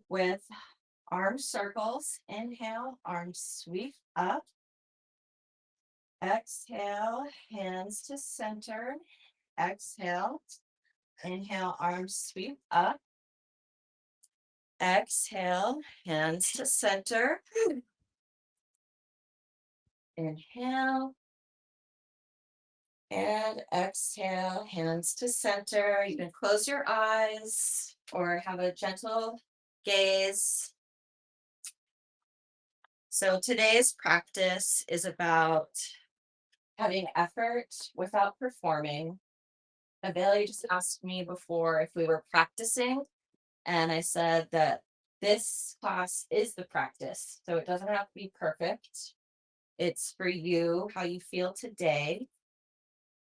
with arm circles. Inhale, arms sweep up. Exhale, hands to center. Exhale. Inhale, arms sweep up. Exhale, hands to center. Inhale. And exhale, hands to center. You can close your eyes or have a gentle gaze. So today's practice is about having effort without performing. Avelia just asked me before if we were practicing, and I said that this class is the practice. So it doesn't have to be perfect. It's for you, how you feel today.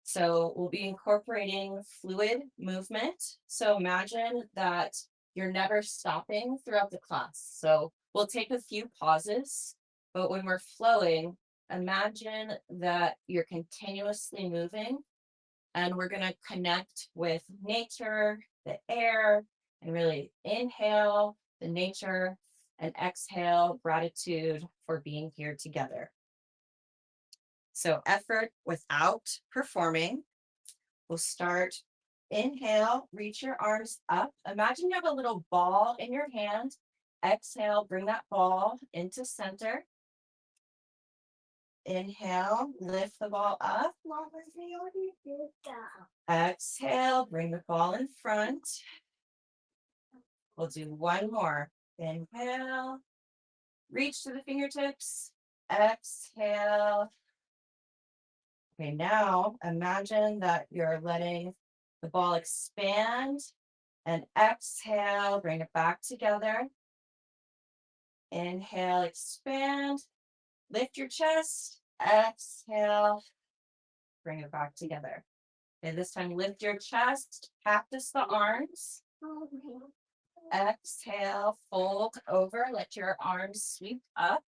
So we'll be incorporating fluid movement. So imagine that you're never stopping throughout the class. So we'll take a few pauses, but when we're flowing, imagine that you're continuously moving, and we're going to connect with nature, the air, and really inhale the nature and exhale gratitude for being here together. So effort without performing. We'll start. Inhale, reach your arms up. Imagine you have a little ball in your hand. Exhale, bring that ball into center. Inhale, lift the ball up. Exhale, bring the ball in front. We'll do one more. Inhale, reach to the fingertips. Exhale. Okay, now imagine that you're letting the ball expand, and exhale, bring it back together. Inhale, expand, lift your chest, exhale, bring it back together. And this time, lift your chest, cactus the arms. Exhale, fold over, let your arms sweep up.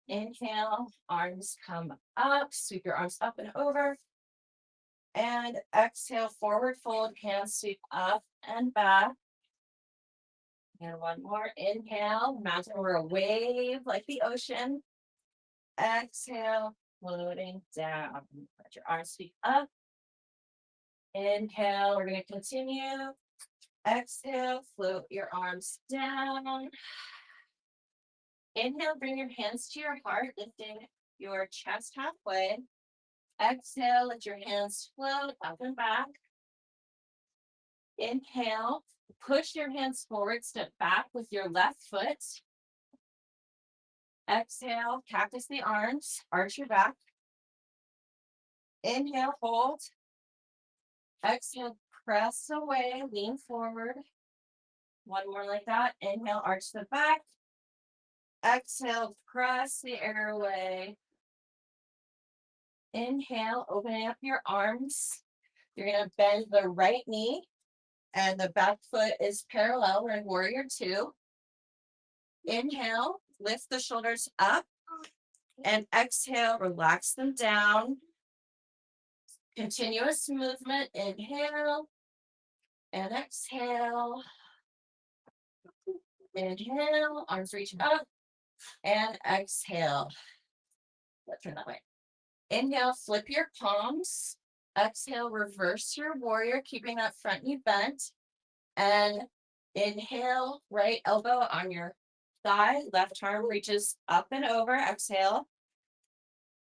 Inhale, arms come up, sweep your arms up and over. And exhale, forward fold, hands sweep up and back. And one more, inhale, imagine we're a wave like the ocean. Exhale, floating down. Let your arms sweep up. Inhale, we're gonna continue. Exhale, float your arms down. Inhale, bring your hands to your heart, lifting your chest halfway. Exhale, let your hands float up and back. Inhale, push your hands forward, step back with your left foot. Exhale, cactus the arms, arch your back. Inhale, hold. Exhale, press away, lean forward. One more like that. Inhale, arch the back. Exhale, press the air away. Inhale, opening up your arms. You're going to bend the right knee, and the back foot is parallel. We're in warrior two. Inhale, lift the shoulders up, and exhale, relax them down. Continuous movement. Inhale and exhale. Inhale, arms reach up, and exhale. Let's turn that way. Inhale, flip your palms. Exhale, reverse your warrior, keeping that front knee bent. And inhale, right elbow on your thigh, left arm reaches up and over. Exhale.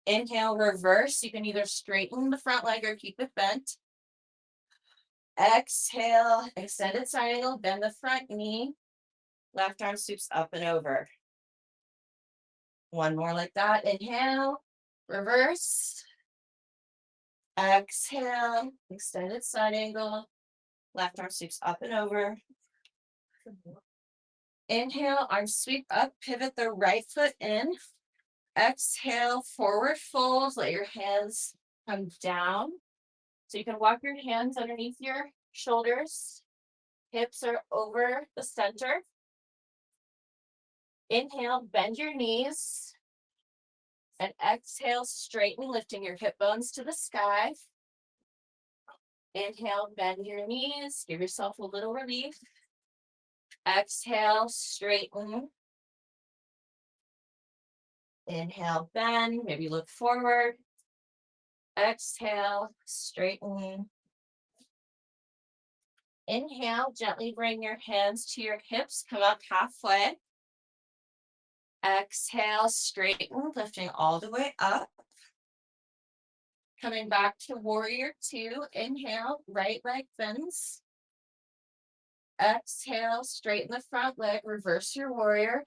Inhale, reverse. You can either straighten the front leg or keep it bent. Exhale, extended side angle, bend the front knee. Left arm sweeps up and over. One more like that. Inhale, reverse. Exhale, extended side angle. Left arm sweeps up and over. Inhale, arms sweep up, pivot the right foot in. Exhale, forward fold, let your hands come down. So you can walk your hands underneath your shoulders. Hips are over the center. Inhale, bend your knees. And exhale, straighten, lifting your hip bones to the sky. Inhale, bend your knees, give yourself a little relief. Exhale, straighten. Inhale, bend, maybe look forward. Exhale, straighten. Inhale, gently bring your hands to your hips, come up halfway. Exhale, straighten, lifting all the way up. Coming back to warrior two. Inhale, right leg bends. Exhale, straighten the front leg, reverse your warrior.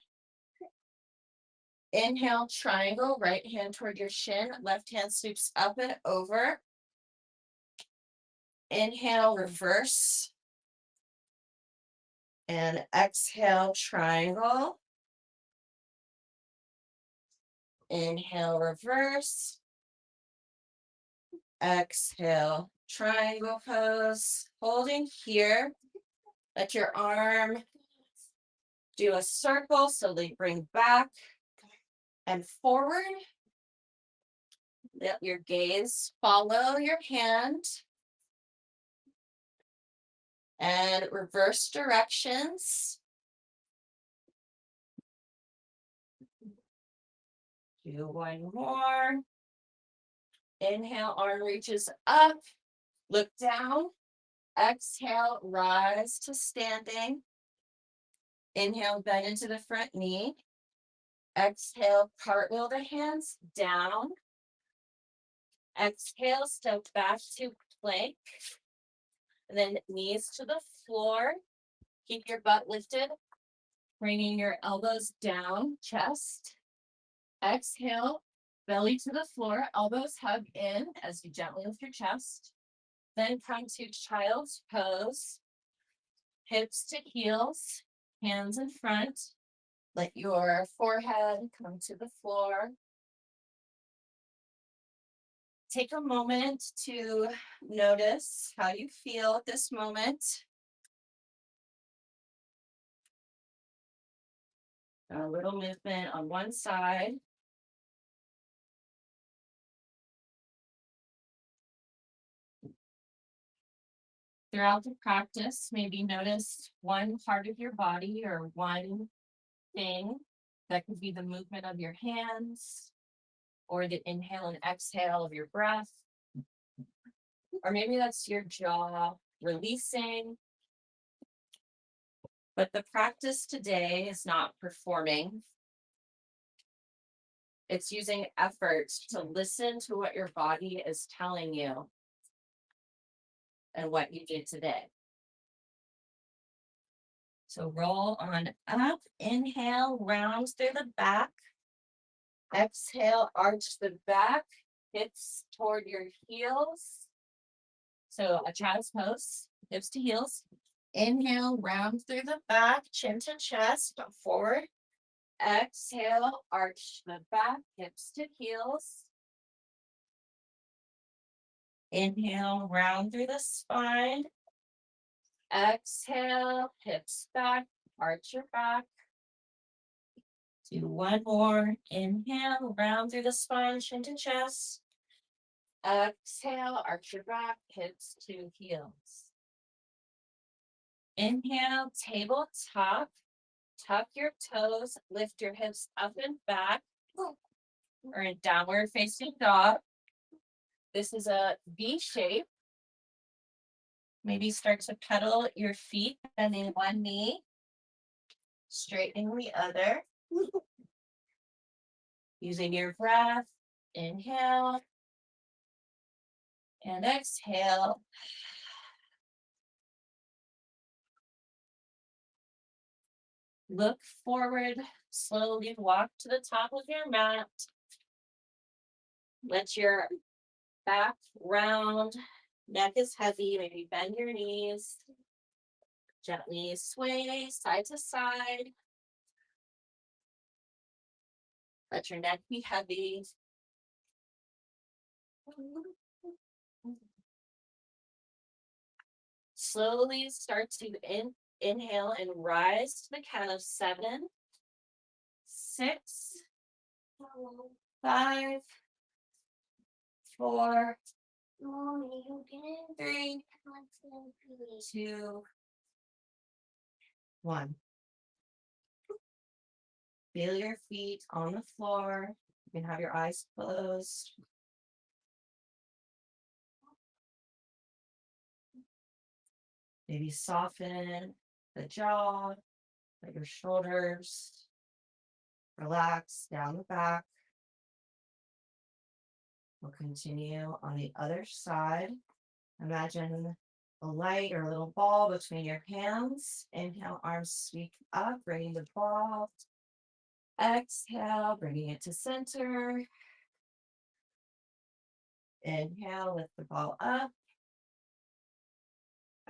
Inhale, triangle, right hand toward your shin, left hand sweeps up and over. Inhale, reverse. And exhale, triangle. Inhale, reverse. Exhale, triangle pose. Holding here. Let your arm do a circle, so they bring back and forward. Let your gaze follow your hand. And reverse directions. Do one more. Inhale, arm reaches up. Look down. Exhale, rise to standing. Inhale, bend into the front knee. Exhale, cartwheel the hands down. Exhale, step back to plank. And then knees to the floor. Keep your butt lifted. Bringing your elbows down, chest. Exhale, belly to the floor, elbows hug in as you gently lift your chest. Then come to child's pose. Hips to heels, hands in front. Let your forehead come to the floor. Take a moment to notice how you feel at this moment. A little movement on one side. Throughout the practice, maybe notice one part of your body or one thing. That could be the movement of your hands or the inhale and exhale of your breath. Or maybe that's your jaw releasing. But the practice today is not performing. It's using effort to listen to what your body is telling you and what you did today. So roll on up, inhale, round through the back. Exhale, arch the back, hips toward your heels. So a child's pose, hips to heels. Inhale, round through the back, chin to chest, forward. Exhale, arch the back, hips to heels. Inhale, round through the spine. Exhale, hips back, arch your back. Do one more. Inhale, round through the spine, chin to chest. Exhale, arch your back, hips to heels. Inhale, tabletop. Tuck your toes, lift your hips up and back. Or in downward facing dog. This is a V shape. Maybe start to pedal your feet, bending one knee, straightening the other. Using your breath, inhale and exhale. Look forward, slowly walk to the top of your mat. Let your back round, neck is heavy, maybe bend your knees. Gently sway side to side. Let your neck be heavy. Slowly start to inhale and rise to the count of 7, 6, 5, 4, 3, 2, 1. Feel your feet on the floor. You can have your eyes closed. Maybe soften the jaw, let your shoulders relax down the back. We'll continue on the other side. Imagine a light or a little ball between your hands. Inhale, arms sweep up, bringing the ball. Exhale, bringing it to center. Inhale, lift the ball up.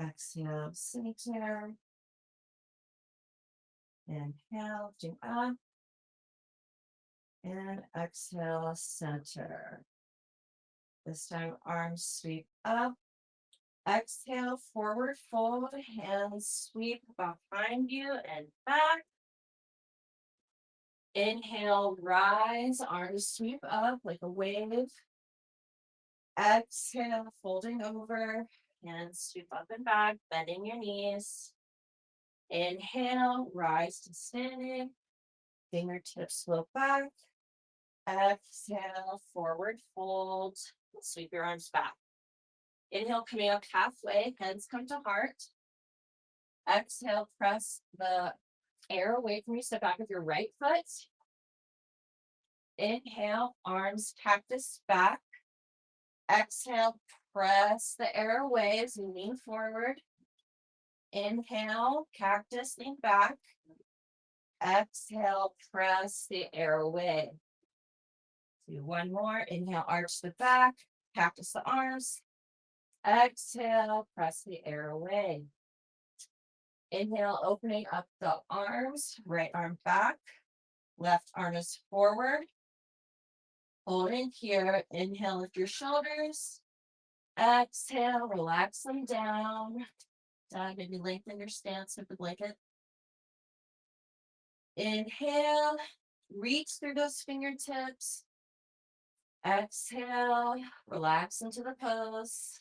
Exhale, center. Inhale, lifting up. And exhale, center. This time, arms sweep up. Exhale, forward fold, hands sweep behind you and back. Inhale, rise, arms sweep up like a wave. Exhale, folding over, hands sweep up and back, bending your knees. Inhale, rise to standing, fingertips slope back. Exhale, forward fold, sweep your arms back. Inhale, coming up halfway, hands come to heart. Exhale, press the air away from you, step back with your right foot. Inhale, arms cactus back. Exhale, press the air away as you lean forward. Inhale, cactus, lean back. Exhale, press the air away. Do one more. Inhale, arch the back, cactus the arms. Exhale, press the air away. Inhale, opening up the arms, right arm back, left arm is forward. Hold in here. Inhale, lift your shoulders. Exhale, relax them down. Maybe lengthen your stance with the blanket. Inhale, reach through those fingertips. Exhale, relax into the pose.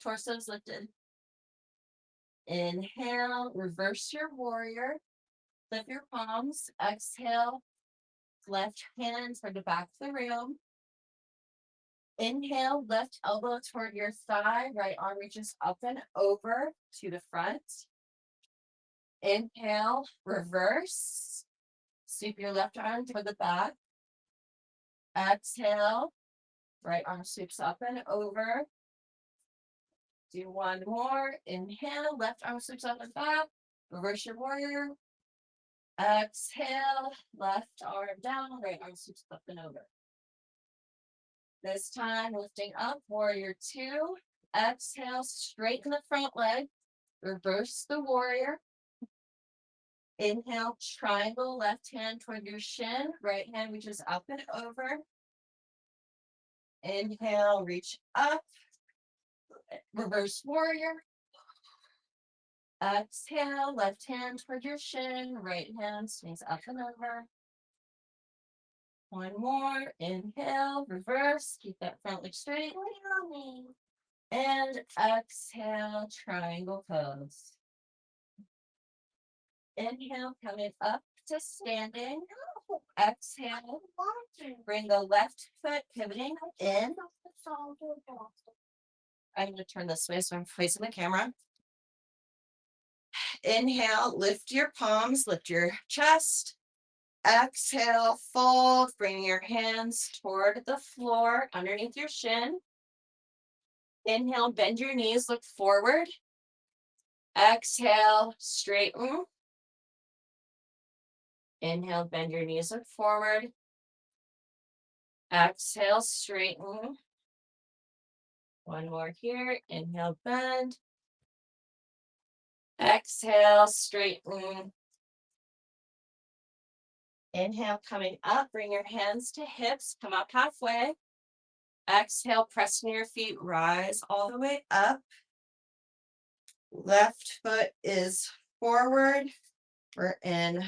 Torso's lifted. Inhale, reverse your warrior. Lift your palms. Exhale, left hand toward the back of the room. Inhale, left elbow toward your thigh. Right arm reaches up and over to the front. Inhale, reverse. Sweep your left arm toward the back. Exhale, right arm sweeps up and over. Do one more. Inhale, left arm sweeps up and back. Reverse your warrior. Exhale, left arm down, right arm sweeps up and over. This time, lifting up, warrior two. Exhale, straighten the front leg. Reverse the warrior. Inhale, triangle, left hand toward your shin. Right hand reaches up and over. Inhale, reach up. Reverse warrior. Exhale, left hand toward your shin. Right hand swings up and over. One more. Inhale, reverse. Keep that front leg straight. And exhale, triangle pose. Inhale, coming up to standing. Exhale, bring the left foot pivoting in. I'm going to turn this way so I'm facing the camera. Inhale, lift your palms, lift your chest. Exhale, fold, bring your hands toward the floor underneath your shin. Inhale, bend your knees, look forward. Exhale, straighten. Inhale, bend your knees, look forward. Exhale, straighten. One more here. Inhale, bend. Exhale, straighten. Inhale, coming up, bring your hands to hips, come up halfway. Exhale, press your feet, rise all the way up. Left foot is forward. We're in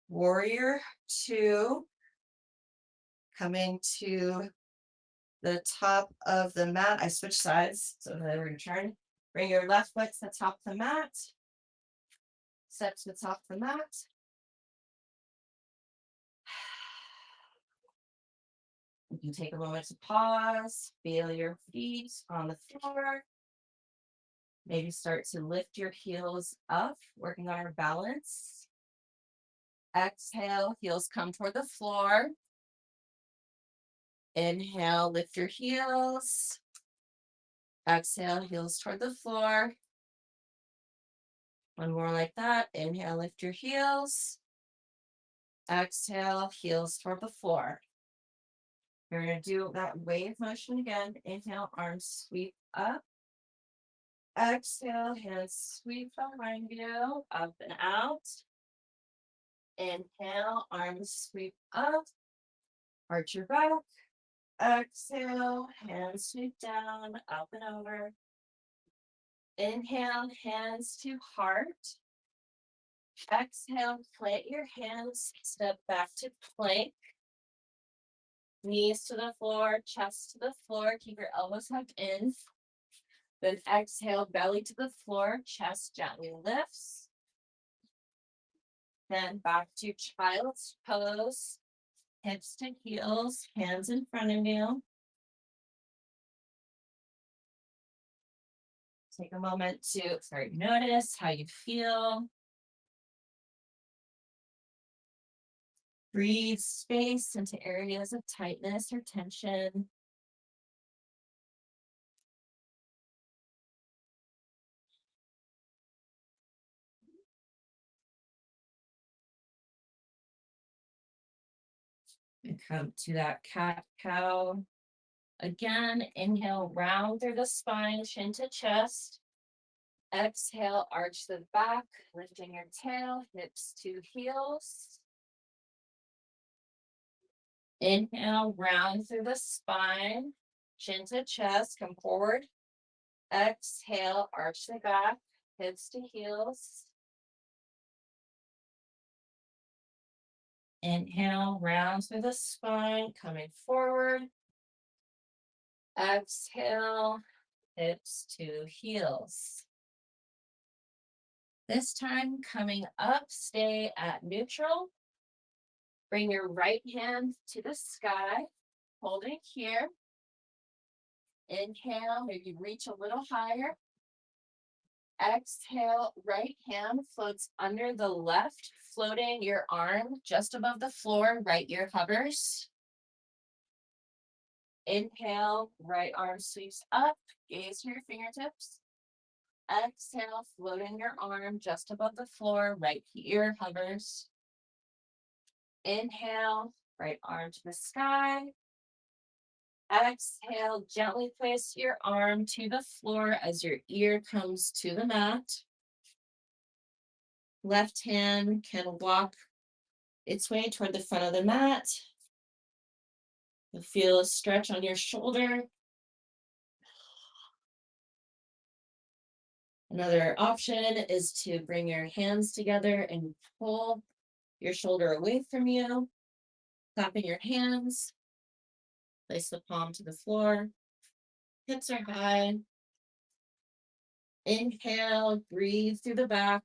warrior two. Coming to the top of the mat. I switch sides, so that I return. Bring your left foot to the top of the mat. Step to the top of the mat. You can take a moment to pause, feel your feet on the floor. Maybe start to lift your heels up, working on our balance. Exhale, heels come toward the floor. Inhale, lift your heels. Exhale, heels toward the floor. One more like that. Inhale, lift your heels. Exhale, heels toward the floor. You're going to do that wave motion again. Inhale, arms sweep up. Exhale, hands sweep behind you, up and out. Inhale, arms sweep up. Arch your back. Exhale, hands sweep down, up and over. Inhale, hands to heart. Exhale, plant your hands, step back to plank. Knees to the floor, chest to the floor, keep your elbows hugged in. Then exhale, belly to the floor, chest gently lifts. Then back to child's pose, hips to heels, hands in front of you. Take a moment to notice how you feel. Breathe space into areas of tightness or tension. And come to that cat-cow. Again, inhale, round through the spine, chin to chest. Exhale, arch the back, lifting your tail, hips to heels. Inhale, round through the spine, chin to chest, come forward. Exhale, arch the back, hips to heels. Inhale, round through the spine, coming forward. Exhale, hips to heels. This time, coming up, stay at neutral. Bring your right hand to the sky, hold it here. Inhale, maybe reach a little higher. Exhale, right hand floats under the left, floating your arm just above the floor, right ear hovers. Inhale, right arm sweeps up, gaze to your fingertips. Exhale, floating your arm just above the floor, right ear hovers. Inhale, right arm to the sky. Exhale, gently place your arm to the floor as your ear comes to the mat. Left hand can walk its way toward the front of the mat. You'll feel a stretch on your shoulder. Another option is to bring your hands together and pull your shoulder away from you. Clapping your hands. Place the palm to the floor. Hips are high. Inhale, breathe through the back.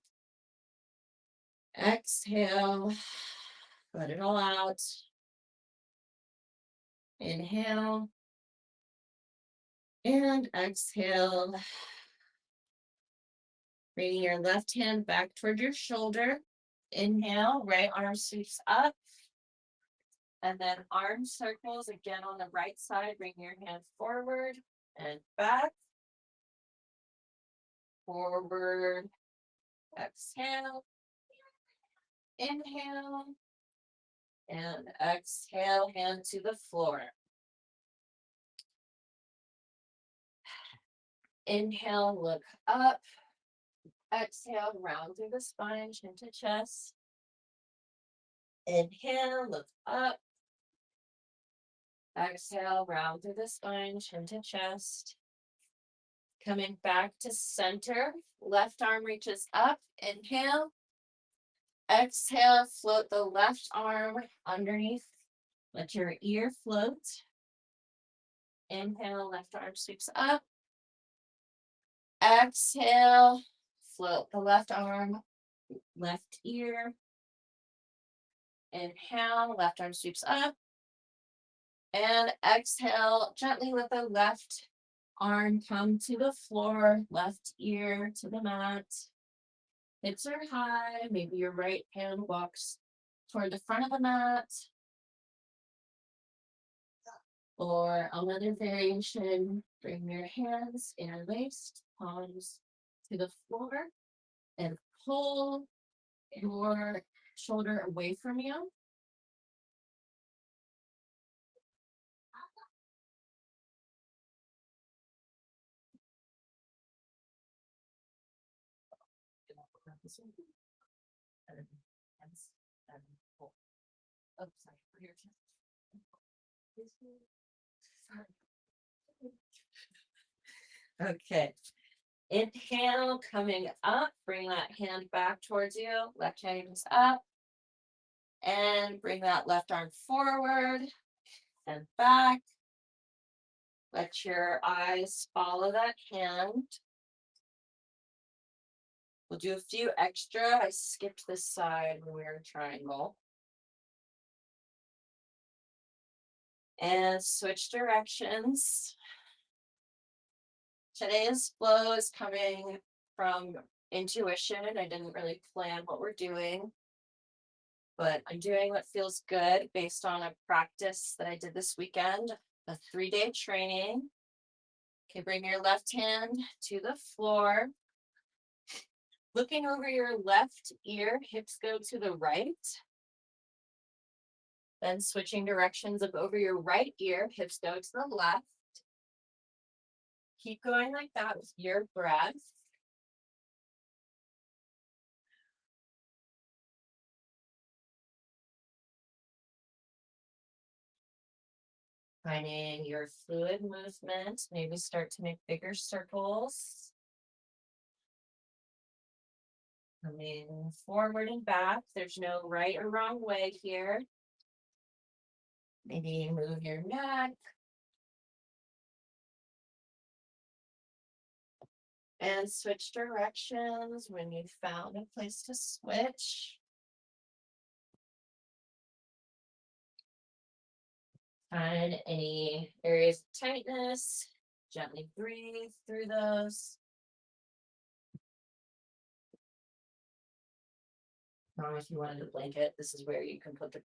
Exhale, let it all out. Inhale. And exhale. Bringing your left hand back toward your shoulder. Inhale, right arm sweeps up. And then arm circles again on the right side. Bring your hand forward and back. Forward. Exhale. Inhale. And exhale, hand to the floor. Inhale, look up. Exhale, round through the spine, chin to chest. Inhale, look up. Exhale, round through the spine, chin to chest. Coming back to center, left arm reaches up. Inhale. Exhale, float the left arm underneath. Let your ear float. Inhale, left arm sweeps up. Exhale, float the left arm, left ear. Inhale, left arm sweeps up. And exhale, gently let the left arm come to the floor, left ear to the mat. Hips are high. Maybe your right hand walks toward the front of the mat. Or another variation, bring your hands interlaced, palms to the floor, and pull your shoulder away from you. Oh, sorry, for your chest. Okay. Inhale, coming up, bring that hand back towards you. Left hand is up. And bring that left arm forward and back. Let your eyes follow that hand. We'll do a few extra. I skipped this side when we were in triangle. And switch directions. Today's flow is coming from intuition. I didn't really plan what we're doing, but I'm doing what feels good based on a practice that I did this weekend, a 3-day training. Okay, bring your left hand to the floor. Looking over your left ear, hips go to the right. Then switching directions of over your right ear, hips go to the left. Keep going like that with your breath. Finding your fluid movement, maybe start to make bigger circles. Coming forward and back. There's no right or wrong way here. Maybe move your neck. And switch directions when you've found a place to switch. Find any areas of tightness. Gently breathe through those. If you wanted a blanket, this is where you can put the